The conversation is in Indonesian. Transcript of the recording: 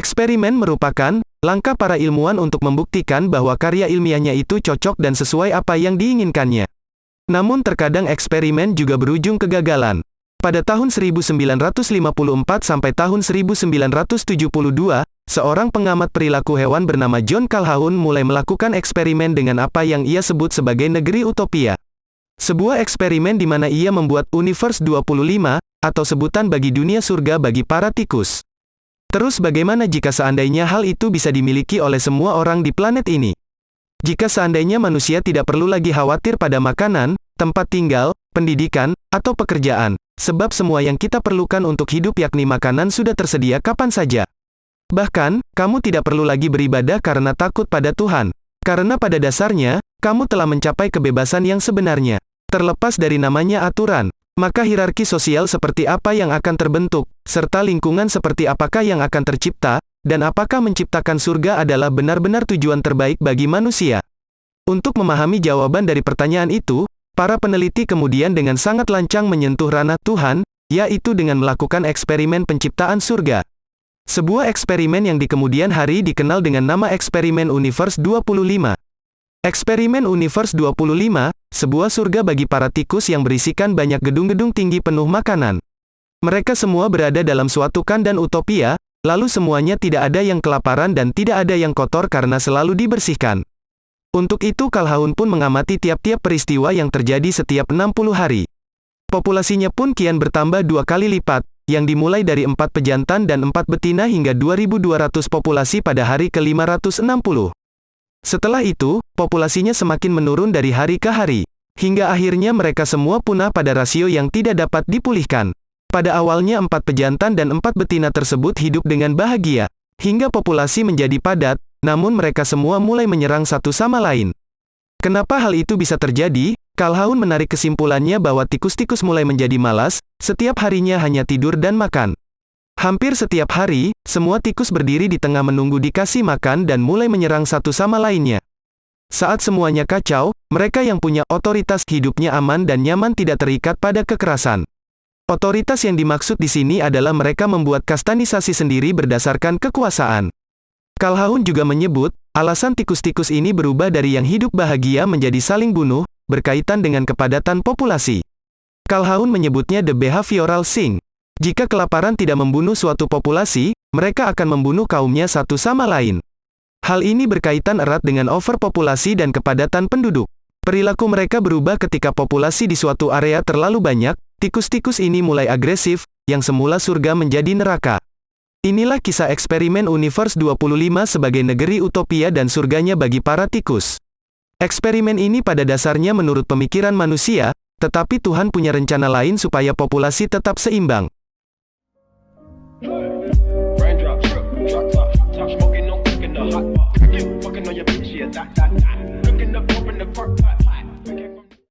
Eksperimen merupakan langkah para ilmuwan untuk membuktikan bahwa karya ilmiahnya itu cocok dan sesuai apa yang diinginkannya. Namun terkadang eksperimen juga berujung kegagalan. Pada tahun 1954 sampai tahun 1972, seorang pengamat perilaku hewan bernama John Calhoun mulai melakukan eksperimen dengan apa yang ia sebut sebagai negeri utopia. Sebuah eksperimen di mana ia membuat Universe 25, atau sebutan bagi dunia surga bagi para tikus. Terus bagaimana jika seandainya hal itu bisa dimiliki oleh semua orang di planet ini? Jika seandainya manusia tidak perlu lagi khawatir pada makanan, tempat tinggal, pendidikan, atau pekerjaan, sebab semua yang kita perlukan untuk hidup yakni makanan sudah tersedia kapan saja. Bahkan, kamu tidak perlu lagi beribadah karena takut pada Tuhan. Karena pada dasarnya, kamu telah mencapai kebebasan yang sebenarnya. Terlepas dari namanya aturan, maka hierarki sosial seperti apa yang akan terbentuk, serta lingkungan seperti apakah yang akan tercipta, dan apakah menciptakan surga adalah benar-benar tujuan terbaik bagi manusia. Untuk memahami jawaban dari pertanyaan itu, para peneliti kemudian dengan sangat lancang menyentuh ranah Tuhan, yaitu dengan melakukan eksperimen penciptaan surga. Sebuah eksperimen yang di kemudian hari dikenal dengan nama eksperimen Universe 25. Eksperimen Universe 25, sebuah surga bagi para tikus yang berisikan banyak gedung-gedung tinggi penuh makanan. Mereka semua berada dalam suatu kandang utopia, lalu semuanya tidak ada yang kelaparan dan tidak ada yang kotor karena selalu dibersihkan. Untuk itu Calhoun pun mengamati tiap-tiap peristiwa yang terjadi setiap 60 hari. Populasinya pun kian bertambah 2 kali lipat, yang dimulai dari 4 pejantan dan 4 betina hingga 2.200 populasi pada hari ke-560. Setelah itu, populasinya semakin menurun dari hari ke hari. Hingga akhirnya mereka semua punah pada rasio yang tidak dapat dipulihkan. Pada awalnya 4 pejantan dan 4 betina tersebut hidup dengan bahagia. Hingga populasi menjadi padat, namun mereka semua mulai menyerang satu sama lain. Kenapa hal itu bisa terjadi? Calhoun menarik kesimpulannya bahwa tikus-tikus mulai menjadi malas, setiap harinya hanya tidur dan makan. Hampir setiap hari, semua tikus berdiri di tengah menunggu dikasih makan dan mulai menyerang satu sama lainnya. Saat semuanya kacau, mereka yang punya otoritas hidupnya aman dan nyaman tidak terikat pada kekerasan. Otoritas yang dimaksud di sini adalah mereka membuat kastanisasi sendiri berdasarkan kekuasaan. Calhoun juga menyebut, alasan tikus-tikus ini berubah dari yang hidup bahagia menjadi saling bunuh, berkaitan dengan kepadatan populasi. Calhoun menyebutnya the behavioral sink. Jika kelaparan tidak membunuh suatu populasi, mereka akan membunuh kaumnya satu sama lain. Hal ini berkaitan erat dengan overpopulasi dan kepadatan penduduk. Perilaku mereka berubah ketika populasi di suatu area terlalu banyak, tikus-tikus ini mulai agresif, yang semula surga menjadi neraka. Inilah kisah eksperimen Universe 25 sebagai negeri utopia dan surganya bagi para tikus. Eksperimen ini pada dasarnya menurut pemikiran manusia, tetapi Tuhan punya rencana lain supaya populasi tetap seimbang. Raindrop, drop top, smoking, no cooking the hot pot. Fucking on your bitch, yeah, that. Cooking up, open the park pot.